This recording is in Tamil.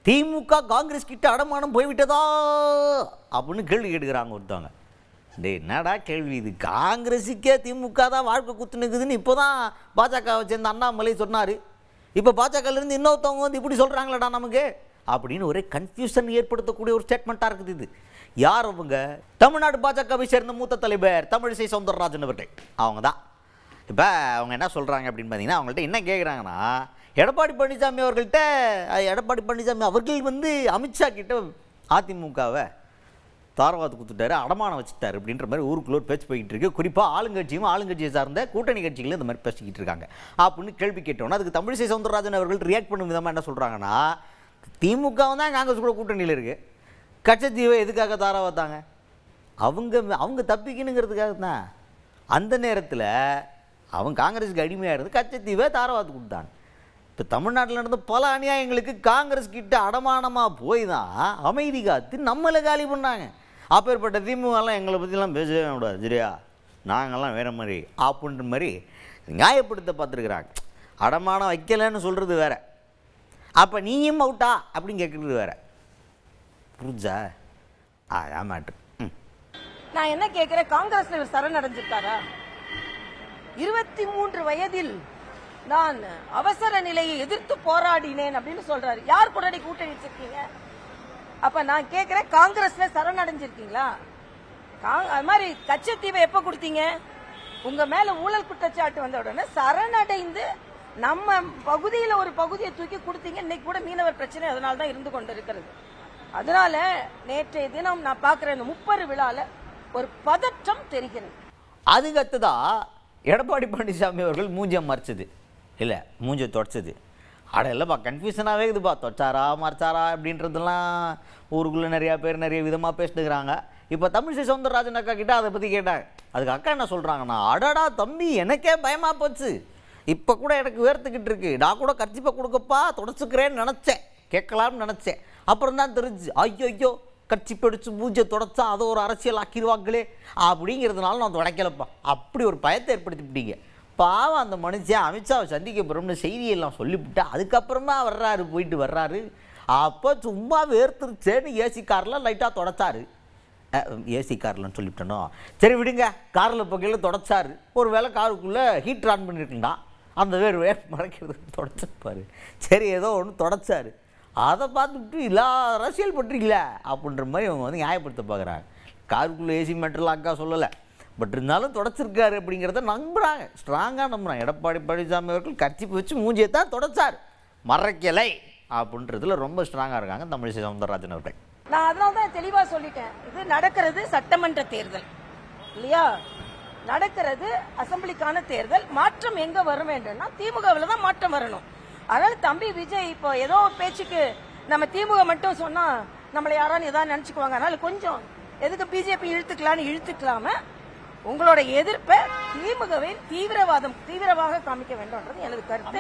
திமுக காங்கிரஸ் கிட்ட அடமானம் போய்விட்டதா அப்படின்னு கேள்வி கேட்டுக்கிறாங்க ஒருத்தவங்க. டே என்னடா கேள்வி இது? காங்கிரஸுக்கே திமுக தான் வாழ்க்கை குத்துனுக்குதுன்னு இப்போ தான் பாஜகவை சேர்ந்த அண்ணாமலை சொன்னார். இப்போ பாஜகலேருந்து இன்னொருத்தவங்க வந்து இப்படி சொல்கிறாங்களடா நமக்கு அப்படின்னு ஒரே கன்ஃபியூஷன் ஏற்படுத்தக்கூடிய ஒரு ஸ்டேட்மெண்ட்டாக இருக்குது இது. யார் அவங்க? தமிழ்நாடு பாஜகவை சேர்ந்த மூத்த தலைவர் தமிழிசை சவுந்தரராஜன் அவர்கள். அவங்க தான் இப்போ அவங்க என்ன சொல்கிறாங்க அப்படின்னு பார்த்தீங்கன்னா, அவங்கள்ட்ட என்ன கேட்குறாங்கன்னா, எடப்பாடி பழனிசாமி அவர்கள்ட்ட அவர்கள் வந்து அமித்ஷா கிட்ட அதிமுகவை தாரவாத்து கொடுத்துட்டாரு, அடமானம் வச்சுட்டாரு அப்படின்ற மாதிரி ஊருக்குள்ள ஒரு பேச்சு போய்கிட்டு இருக்கு. குறிப்பாக ஆளுங்கட்சியை சார்ந்த கூட்டணி கட்சிகளும் இந்த மாதிரி பேசிக்கிட்டு இருக்காங்க அப்படின்னு கேள்வி கேட்டோன்னா, அதுக்கு தமிழிசை சவுந்தரராஜன் அவர்கள் ரியாக்ட் பண்ணும் விதமாக என்ன சொல்கிறாங்கன்னா, திமுகவும் தான் காங்கிரஸ் கூட கூட்டணியில் இருக்குது, கச்சத்தீவை எதுக்காக தாரவாத்தாங்க? அவங்க தப்பிக்கணுங்கிறதுக்காக தான். அந்த நேரத்தில் அவங்க காங்கிரஸுக்கு அடிமையாக இருந்து கச்சத்தீவை தாரவாத்து கொடுத்தாங்க. இப்போ தமிழ்நாட்டில் நடந்த பல அநியாயங்களுக்கு காங்கிரஸ் கிட்ட அடமானமாக போய் தான் அமைதி காத்து நம்மளை காலி பண்ணாங்க. அப்பேற்பட்ட திமுகலாம் எங்களை பற்றிலாம் பேசவே கூடாது, சரியா, நாங்கள்லாம் வேறு மாதிரி அப்படின்ற மாதிரி நியாயப்படுத்த பார்த்துருக்குறாங்க. அடமானம் வைக்கலைன்னு சொல்கிறது வேற, அப்போ நீயும் அவுட்டா அப்படின்னு கேட்குறது வேற. புரிஞ்சா? அதான் மேட்ரு. நான் என்ன கேட்குறேன், காங்கிரஸ்ல சரணடைஞ்சிருக்காரா? 23 வயதில் நான் அவசர நிலையை எதிர்த்து போராடினேன் அப்படின்னு சொல்றாரு. யார் கூட கூட்டணி வச்சிருக்கீங்க? அப்ப நான் கேட்கிறேன், காங்கிரஸ்ல சரணடைஞ்சிருக்கீங்களா? அது மாதிரி கச்சத்தீவை எப்ப கொடுத்தீங்க? உங்க மேல ஊழல் குற்றச்சாட்டு வந்த உடனே சரணடைந்து நம்ம பகுதியில ஒரு பகுதியை தூக்கி கொடுத்தீங்க. இன்னைக்கு கூட மீனவர் பிரச்சனை அதனால தான் இருந்து கொண்டு இருக்கிறது. அதனால நேற்றைய தினம் நான் பாக்குறேன், இந்த 30 விழால ஒரு பதற்றம் தெரிகிறது. அதுக்கடுத்துதான் எடப்பாடி பழனிசாமி அவர்கள் மூஞ்சியை மறைச்சது இல்லை, மூஞ்சியை தொடச்சது. அட இல்லைப்பா, கன்ஃபியூஷனாகவே இருக்குதுப்பா, தொச்சாரா மறைச்சாரா அப்படின்றதுலாம் ஊருக்குள்ளே நிறையா பேர் நிறைய விதமாக பேசிட்டுக்கிறாங்க. இப்போ தமிழிசை சவுந்தரராஜன் அக்கா கிட்ட அதை பற்றி கேட்டாங்க. அதுக்கு அக்கா என்ன சொல்கிறாங்கன்னா, அடடா தம்பி, எனக்கே பயமாக போச்சு, இப்போ கூட எனக்கு வேர்த்துக்கிட்டு இருக்கு, நான் கூட கர்ச்சிப்பை கொடுக்கப்பா தொடச்சிக்கிறேன்னு நினச்சேன், கேட்கலாம்னு நினச்சேன். அப்புறம் தான் தெரிஞ்சு, ஐயோ கட்சி படித்து மூஞ்சை தொடச்சா அதை ஒரு அரசியல் ஆக்கிடுவாங்களே அப்படிங்கிறதுனால நான் தொடக்கலப்பா, அப்படி ஒரு பயத்தை ஏற்படுத்திவிட்டீங்க. பாவம் அந்த மனுஷன் அமித்ஷாவை சந்திக்க போகிறோம்னு செய்தியெல்லாம் சொல்லிவிட்டா அதுக்கப்புறமா போயிட்டு வர்றாரு. அப்போ சும்மா வேர்த்துருச்சேன்னு ஏசி காரில் லைட்டாக தொடச்சாரு. ஏசி கார்லன்னு சொல்லிவிட்டனோ, சரி விடுங்க, காரில் பக்கையில் தொடச்சாரு. ஒரு வேளை காருக்குள்ளே ஹீட்டர் ஆன் பண்ணியிருக்கா, அந்த வேறு மறைக்கிறதுக்கு தொடச்சிருப்பார். சரி ஏதோ ஒன்று தொடச்சாரு, அதை பார்த்துட்டு இல்லை அரசியல் பண்ணுறீங்களே அப்படின்ற மாதிரி அவங்க வந்து நியாயப்படுத்த பார்க்குறாங்க. காருக்குள்ளே ஏசி மேட்டர்லாம் அக்கா சொல்லலை, பட் இருந்தாலும் தொடச்சிருக்காரு அப்படிங்கிறத நம்புகிறாங்க, ஸ்ட்ராங்காக நம்புகிறாங்க. எடப்பாடி பழனிசாமி அவர்கள் கர்ச்சிப்பு வச்சு மூஞ்சியை தான் தொடச்சார், மறைக்கலை அப்படின்றதுல ரொம்ப ஸ்ட்ராங்காக இருக்காங்க தமிழிசை சவுந்தரராஜன் அவர்கள். நான் அதனால தான் தெளிவாக சொல்லிட்டேன், இது நடக்கிறது சட்டமன்ற தேர்தல் இல்லையா, நடக்கிறது அசம்பிளிக்கான தேர்தல். மாற்றம் எங்கே வர வேண்டும்னா திமுகவில் தான் மாற்றம் வரணும். அதனால தம்பி விஜய் இப்போ ஏதோ பேச்சுக்கு நம்ம திமுக மட்டும் சொன்னா நம்மளை யாரான்னு ஏதாவது நினைச்சுக்குவாங்க. அதனால கொஞ்சம் எதுக்கு பிஜேபி இழுத்துக்கலாம உங்களோட எதிர்ப்பை திமுகவை தீவிரவாக காமிக்க வேண்டும்ன்றது எனது கருத்து.